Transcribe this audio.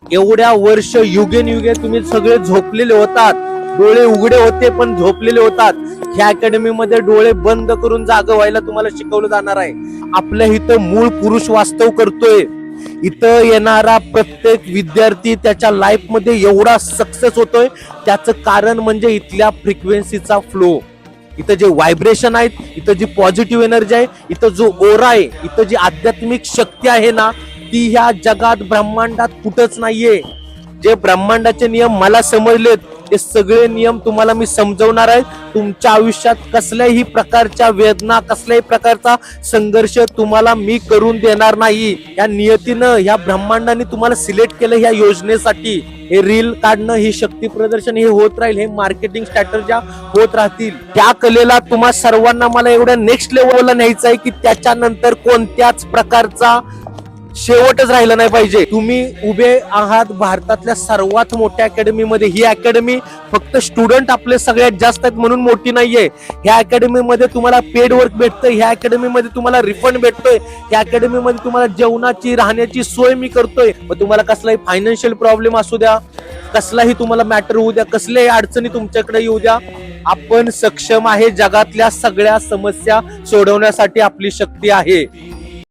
एवढ्या वर्ष युगेनयुगे तुम्ही सगळे झोपलेले होतात, डोळे उघडे होते पण झोपलेले होतात. ह्या अकॅडमी मध्ये डोळे बंद करून जाग व्हायला तुम्हाला शिकवलं जाणार आहे. आपल्या इथं मूळ पुरुष वास्तव करतोय. इथं येणारा प्रत्येक विद्यार्थी त्याच्या लाईफ मध्ये एवढा सक्सेस होतोय, त्याचं कारण म्हणजे इथल्या फ्रिक्वेन्सीचा फ्लो. इथं जे व्हायब्रेशन आहेत, इथं जी पॉझिटिव्ह एनर्जी आहे, इथं जो ओरा आहे, इथं जी आध्यात्मिक शक्ती आहे ना, ती ह्या जगात ब्रह्मांडात कुठंच नाहीये. जे ब्रह्मांडाचे नियम मला समजलेत, ते सगळे नियम तुम्हाला मी समजवणार आहे. तुमच्या आयुष्यात कसल्याही प्रकारच्या वेदना, कसल्याही प्रकारचा संघर्ष तुम्हाला मी करून देणार नाही. या नियतीनं, या ब्रह्मांडाने तुम्हाला सिलेक्ट केलं ह्या योजनेसाठी. हे रील काढणं, ही शक्ती प्रदर्शन हे होत राहील, हे मार्केटिंग स्ट्रॅटेज्या होत राहतील. त्या कलेला तुम्हा सर्वांना मला एवढ्या नेक्स्ट लेवलला न्यायचं आहे की त्याच्यानंतर कोणत्याच प्रकारचा शेवटच राहिला नाही पाहिजे. तुम्ही उभे आहात भारतातल्या सर्वात मोठ्या अकॅडमीमध्ये. ही अकॅडमी फक्त स्टुडंट आपले सगळ्यात जास्त आहेत म्हणून मोठी नाहीये. ह्या अकॅडमीमध्ये तुम्हाला पेड वर्क भेटतंय, ह्या अकॅडमीमध्ये तुम्हाला रिफंड भेटतोय, ह्या अकॅडमीमध्ये तुम्हाला जेवणाची राहण्याची सोय मी करतोय. मग तुम्हाला कसलाही फायनान्शियल प्रॉब्लेम असू द्या, कसलाही तुम्हाला मॅटर होऊ द्या, कसल्याही अडचणी तुमच्याकडे येऊ द्या, आपण सक्षम आहे. जगातल्या सगळ्या समस्या सोडवण्यासाठी आपली शक्ती आहे.